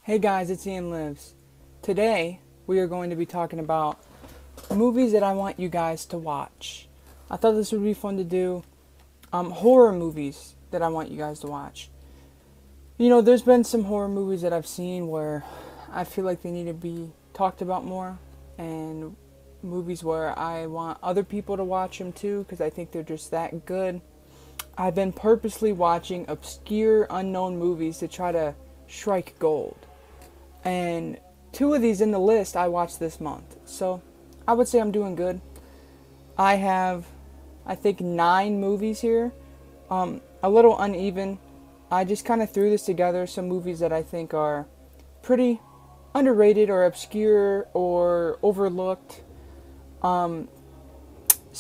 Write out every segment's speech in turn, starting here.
Hey guys, it's Ian Lives. Today, we are going to be talking about movies that I want you guys to watch. I thought this would be fun to do. Horror movies that I want you guys to watch. You know, there's been some horror movies that I've seen where I feel like they need to be talked about more. And movies where I want other people to watch them too, because I think they're just that good. I've been purposely watching obscure, unknown movies to try to strike gold. And 2 of these in the list I watched this month. So I would say I'm doing good. I have, I think, 9 movies here. A little uneven. I just kind of threw this together. Some movies that I think are pretty underrated or obscure or overlooked. So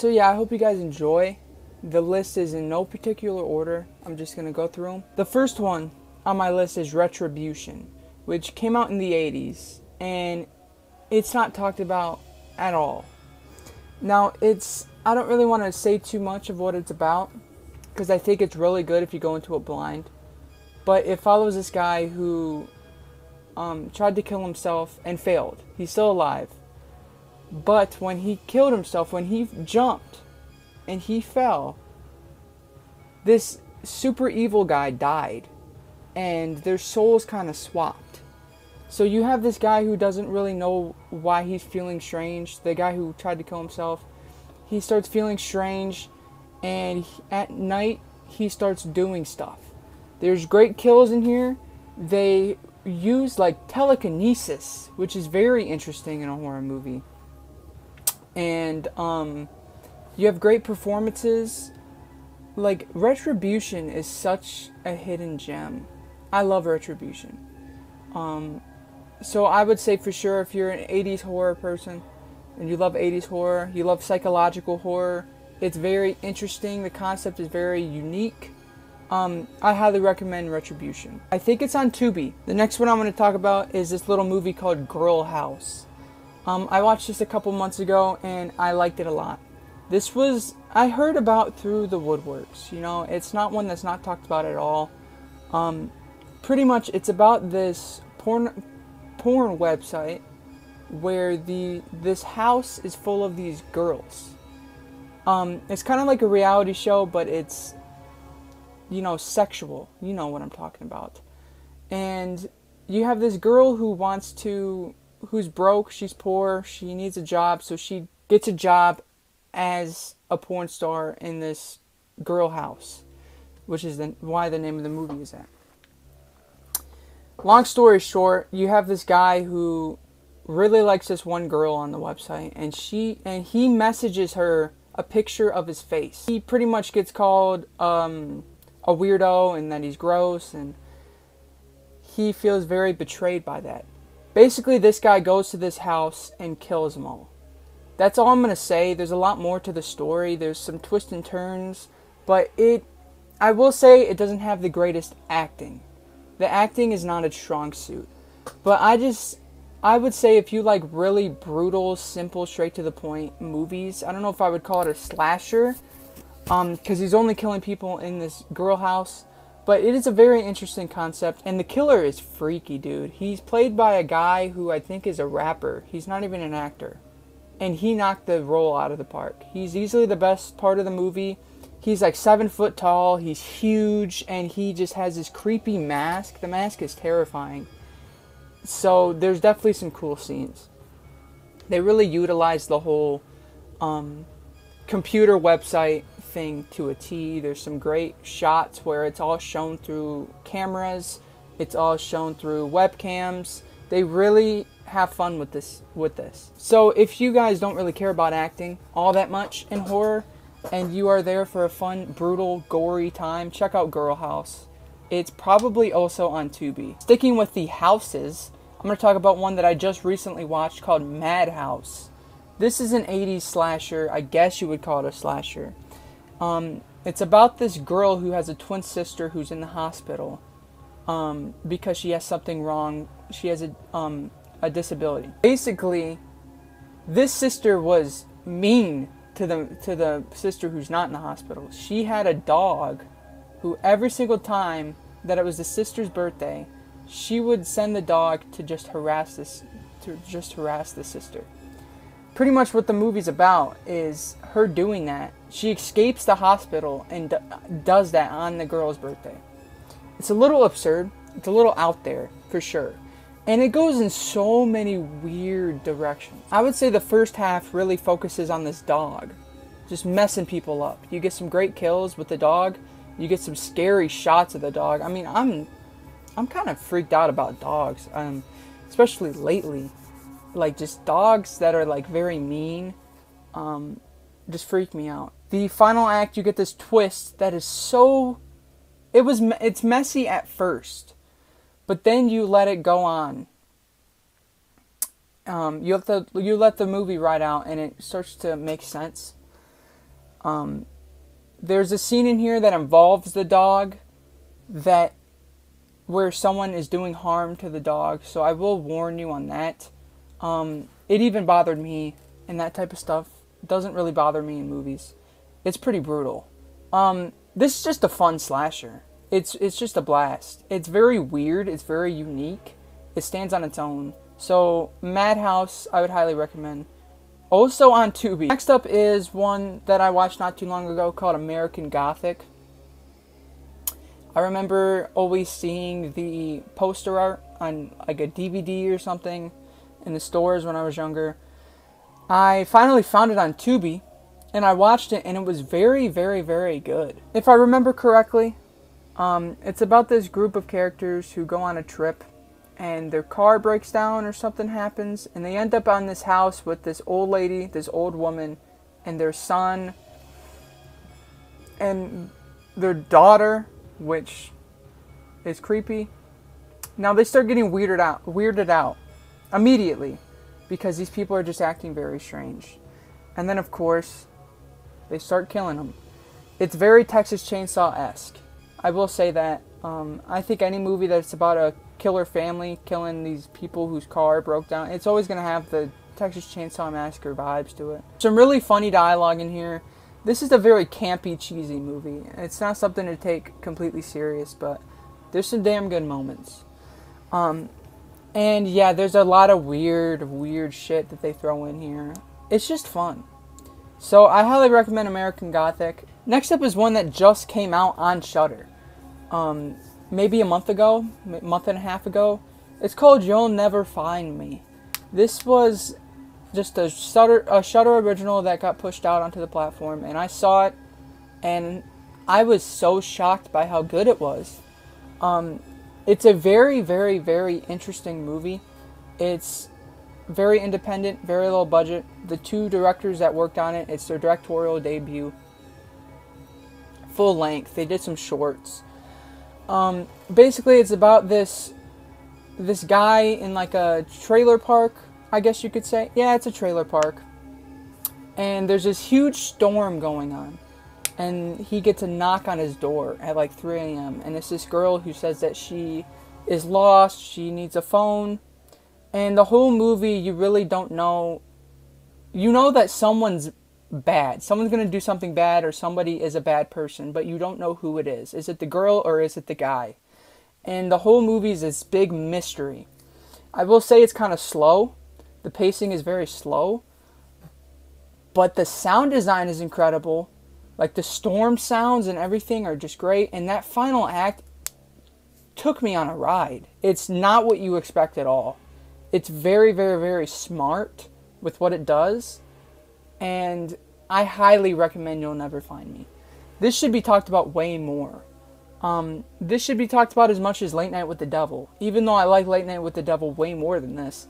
yeah, I hope you guys enjoy. The list is in no particular order. I'm just going to go through them. The first one on my list is Retribution, which came out in the 80s, and it's not talked about at all. Now, I don't really want to say too much of what it's about, because I think it's really good if you go into it blind. But it follows this guy who tried to kill himself and failed. He's still alive. But when he killed himself, when he jumped and he fell, this super evil guy died. And their souls kind of swapped. So you have this guy who doesn't really know why he's feeling strange. The guy who tried to kill himself. He starts feeling strange. And at night, he starts doing stuff. There's great kills in here. They use like telekinesis, which is very interesting in a horror movie. And you have great performances. Like, Retribution is such a hidden gem. I love Retribution. So I would say for sure, if you're an 80s horror person and you love 80s horror, you love psychological horror, it's very interesting. The concept is very unique. I highly recommend Retribution. I think it's on Tubi. The next one I'm going to talk about is this little movie called Girlhouse. I watched this a couple months ago and I liked it a lot. This was, I heard about through the woodworks. You know, it's not one that's not talked about at all. Pretty much it's about this porn website where this house is full of these girls. It's kind of like a reality show, but it's, you know, sexual. You know what I'm talking about. And you have this girl who's broke, she's poor, she needs a job, so she gets a job as a porn star in this girl house, which is why the name of the movie is that. Long story short, you have this guy who really likes this one girl on the website, and he messages her a picture of his face. He pretty much gets called a weirdo and that he's gross, and he feels very betrayed by that. Basically, this guy goes to this house and kills them all. That's all I'm going to say. There's a lot more to the story. There's some twists and turns, but I will say it doesn't have the greatest acting. The acting is not its strong suit. But I would say if you like really brutal, simple, straight to the point movies, I don't know if I would call it a slasher, because he's only killing people in this girl house, but it is a very interesting concept, and the killer is freaky, dude. He's played by a guy who I think is a rapper. He's not even an actor. And he knocked the role out of the park. He's easily the best part of the movie. He's like 7 foot tall, he's huge, and he just has this creepy mask. The mask is terrifying. So there's definitely some cool scenes. They really utilize the whole computer website thing to a T. There's some great shots where it's all shown through cameras. It's all shown through webcams. They really have fun with this. So if you guys don't really care about acting all that much in horror, and you are there for a fun, brutal, gory time, check out Girlhouse. It's probably also on Tubi. Sticking with the houses, I'm going to talk about one that I just recently watched called Madhouse. This is an 80s slasher. I guess you would call it a slasher. It's about this girl who has a twin sister who's in the hospital because she has something wrong. She has a disability. Basically, this sister was mean to the sister who's not in the hospital. She had a dog who every single time that it was the sister's birthday, she would send the dog to just harass the sister. Pretty much what the movie's about is her doing that. She escapes the hospital and does that on the girl's birthday. It's a little absurd. It's a little out there, for sure. And it goes in so many weird directions. I would say the first half really focuses on this dog, just messing people up. You get some great kills with the dog. You get some scary shots of the dog. I mean, I'm kind of freaked out about dogs, especially lately. Like, just dogs that are, like, very mean, just freak me out. The final act, you get this twist that is so... It's messy at first, but then you let it go on. You let the movie ride out, and it starts to make sense. There's a scene in here that involves the dog, where someone is doing harm to the dog, so I will warn you on that. It even bothered me, and that type of stuff doesn't really bother me in movies. It's pretty brutal. This is just a fun slasher. It's just a blast. It's very weird. It's very unique. It stands on its own. So, Madhouse, I would highly recommend. Also on Tubi. Next up is one that I watched not too long ago called American Gothic. I remember always seeing the poster art on like a DVD or something in the stores when I was younger. I finally found it on Tubi, and I watched it, and it was very, very, very good. If I remember correctly, it's about this group of characters who go on a trip, and their car breaks down or something happens, and they end up on this house with this old lady, this old woman, and their son, and their daughter, which is creepy. Now they start getting weirded out immediately, because these people are just acting very strange. And then, of course, they start killing them. It's very Texas Chainsaw-esque. I will say that. I think any movie that's about a killer family killing these people whose car broke down, it's always going to have the Texas Chainsaw Massacre vibes to it. Some really funny dialogue in here. This is a very campy, cheesy movie. It's not something to take completely serious, but there's some damn good moments. And yeah, there's a lot of weird shit that they throw in here. It's just fun. So I highly recommend American Gothic. Next up is one that just came out on Shudder. Maybe a month and a half ago. It's called You'll Never Find Me. This was just a Shudder original that got pushed out onto the platform, and I saw it, and I was so shocked by how good it was. It's a very, very, very interesting movie. It's very independent, very low budget. The two directors that worked on it, it's their directorial debut. Full length. They did some shorts. Basically, it's about this guy in like a trailer park, I guess you could say. Yeah, it's a trailer park. And there's this huge storm going on. And he gets a knock on his door at like 3 a.m. And it's this girl who says that she is lost, she needs a phone. And the whole movie, you really don't know. You know that someone's bad. Someone's going to do something bad, or somebody is a bad person, but you don't know who it is. Is it the girl or is it the guy? And the whole movie is this big mystery. I will say it's kind of slow. The pacing is very slow. But the sound design is incredible. Like, the storm sounds and everything are just great. And that final act took me on a ride. It's not what you expect at all. It's very, very, very smart with what it does. And I highly recommend You'll Never Find Me. This should be talked about way more. This should be talked about as much as Late Night with the Devil. Even though I like Late Night with the Devil way more than this.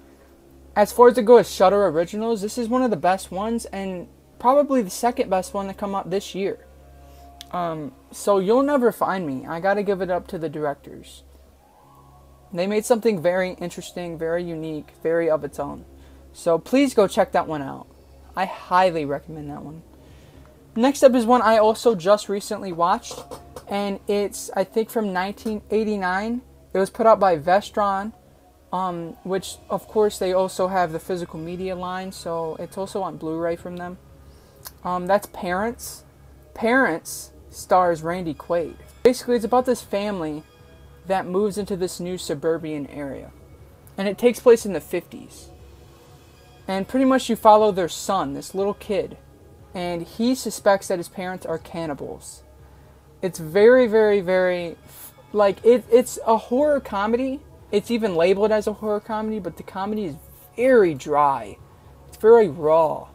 As far as it goes, Shudder Originals, this is one of the best ones. And probably the second best one to come out this year. So You'll Never Find Me. I gotta give it up to the directors. They made something very interesting, very unique, very of its own. So please go check that one out. I highly recommend that one. Next up is one I also just recently watched. And it's, I think, from 1989. It was put out by Vestron. Which, of course, they also have the physical media line. So it's also on Blu-ray from them. That's Parents. Parents stars Randy Quaid. Basically, it's about this family that moves into this new suburban area. And it takes place in the 50s. And pretty much you follow their son, this little kid. And he suspects that his parents are cannibals. It's very, very, very... Like, it's a horror comedy. It's even labeled as a horror comedy, but the comedy is very dry. It's very raw.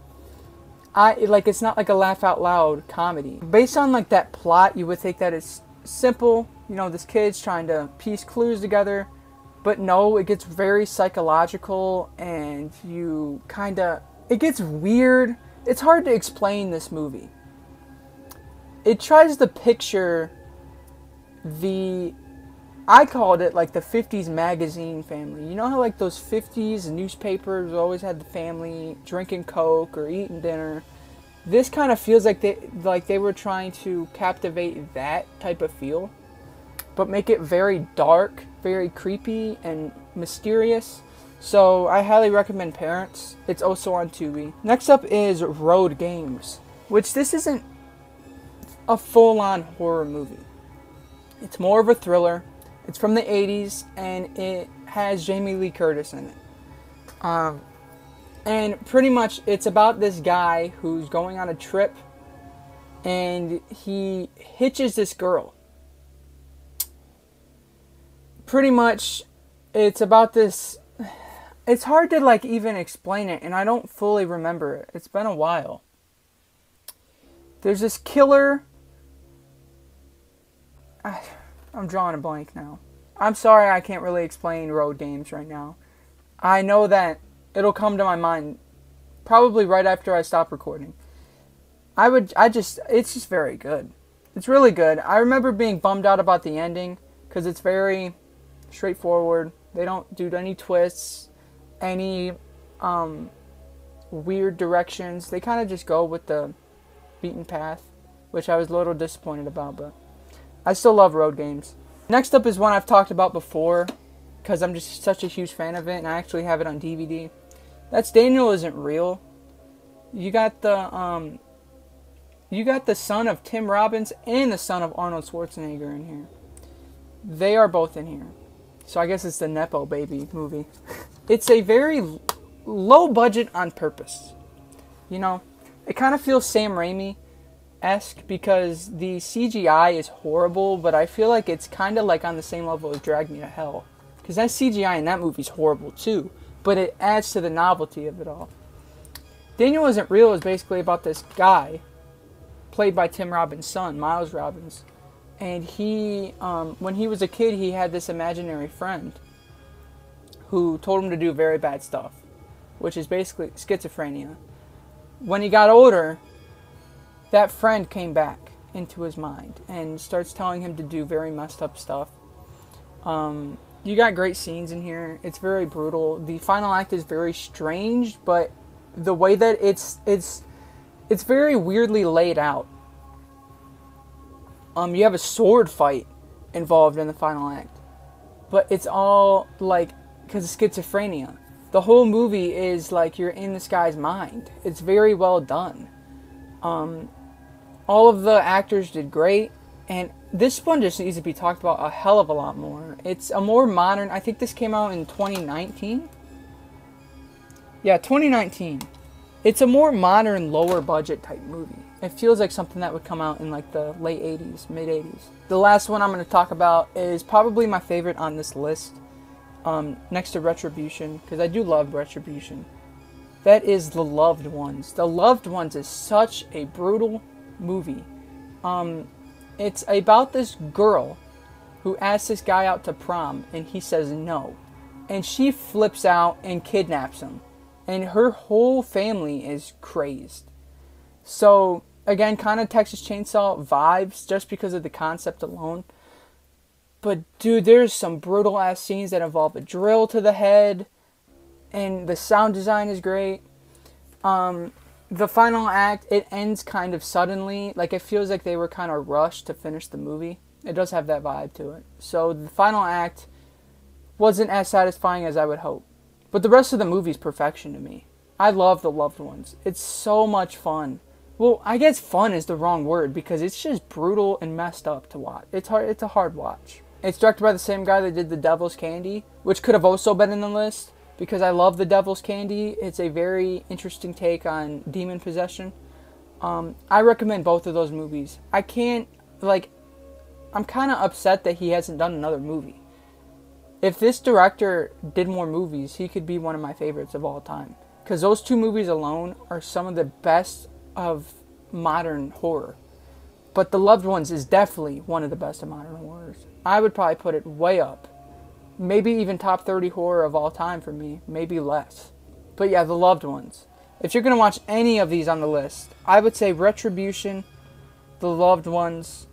It's not like a laugh out loud comedy. Based on like that plot, you would think that it's simple. You know, this kid's trying to piece clues together. But no, it gets very psychological, and it gets weird. It's hard to explain this movie. It tries to picture I called it like the 50s magazine family. You know how like those 50s newspapers always had the family drinking Coke or eating dinner? This kind of feels like they were trying to captivate that type of feel, but make it very dark, very creepy and mysterious. So I highly recommend Parents. It's also on Tubi. Next up is Roadgames, which this isn't a full-on horror movie. It's more of a thriller. It's from the 80s, and it has Jamie Lee Curtis in it. And pretty much it's about this guy who's going on a trip, and he hitches this girl. Pretty much it's about this... It's hard to like even explain it, and I don't fully remember it. It's been a while. There's this killer... I'm drawing a blank now. I'm sorry I can't really explain Roadgames right now. I know that it'll come to my mind probably right after I stop recording. It's just very good. It's really good. I remember being bummed out about the ending because it's very straightforward. They don't do any twists, any weird directions. They kind of just go with the beaten path, which I was a little disappointed about, but I still love Roadgames. Next up is one I've talked about before because I'm just such a huge fan of it, and I actually have it on DVD. That's Daniel Isn't Real. You got the son of Tim Robbins and the son of Arnold Schwarzenegger in here. They are both in here. So I guess it's the Nepo Baby movie. It's a very low budget on purpose. You know, it kind of feels Sam Raimi-esque because the CGI is horrible, but I feel like it's kind of like on the same level as Drag Me to Hell. Because that CGI in that movie is horrible too, but it adds to the novelty of it all. Daniel Isn't Real is basically about this guy, played by Tim Robbins' son, Miles Robbins. And he, when he was a kid, he had this imaginary friend who told him to do very bad stuff, which is basically schizophrenia. When he got older, that friend came back into his mind and starts telling him to do very messed up stuff. You got great scenes in here. It's very brutal. The final act is very strange, but the way that it's very weirdly laid out. You have a sword fight involved in the final act, but it's all like because of schizophrenia. The whole movie is like you're in this guy's mind. It's very well done. All of the actors did great, and this one just needs to be talked about a hell of a lot more. It's a more modern... I think this came out in 2019? Yeah, 2019. It's a more modern, lower budget type movie. It feels like something that would come out in like the late 80s, mid 80s. The last one I'm going to talk about is probably my favorite on this list, next to Retribution, because I do love Retribution. That is The Loved Ones. The Loved Ones is such a brutal movie. It's about this girl who asks this guy out to prom, and he says no. And she flips out and kidnaps him. And her whole family is crazed. So, again, kind of Texas Chainsaw vibes just because of the concept alone. But, dude, there's some brutal-ass scenes that involve a drill to the head. And the sound design is great. The final act, it ends kind of suddenly. Like, it feels like they were kind of rushed to finish the movie. It does have that vibe to it. So, the final act wasn't as satisfying as I would hope. But the rest of the movie is perfection to me. I love The Loved Ones. It's so much fun. Well, I guess fun is the wrong word because it's just brutal and messed up to watch. It's hard. It's a hard watch. It's directed by the same guy that did The Devil's Candy, which could have also been in the list because I love The Devil's Candy. It's a very interesting take on demon possession. I recommend both of those movies. I'm kind of upset that he hasn't done another movie. If this director did more movies, he could be one of my favorites of all time. Because those two movies alone are some of the best of modern horror. But The Loved Ones is definitely one of the best of modern horrors. I would probably put it way up. Maybe even top 30 horror of all time for me. Maybe less. But yeah, The Loved Ones. If you're going to watch any of these on the list, I would say Retribution, The Loved Ones,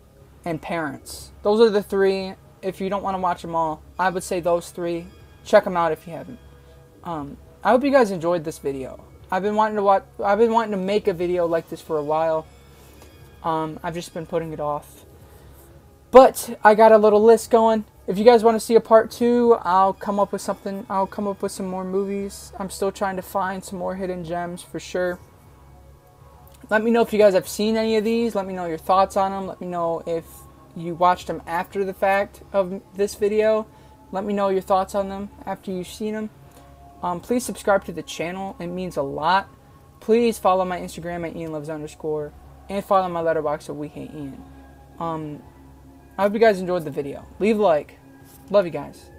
and Parents. Those are the three. If you don't want to watch them all, I would say those three. Check them out if you haven't. I hope you guys enjoyed this video. I've been wanting to make a video like this for a while. I've just been putting it off. But I got a little list going. If you guys want to see a part 2, I'll come up with something. I'll come up with some more movies. I'm still trying to find some more hidden gems for sure. Let me know if you guys have seen any of these. Let me know your thoughts on them. Let me know if you watched them after the fact of this video. Let me know your thoughts on them after you've seen them. Please subscribe to the channel. It means a lot. Please follow my Instagram at @IanLives_, and follow my Letterboxd at wehateian. I hope you guys enjoyed the video. Leave a like. Love you guys.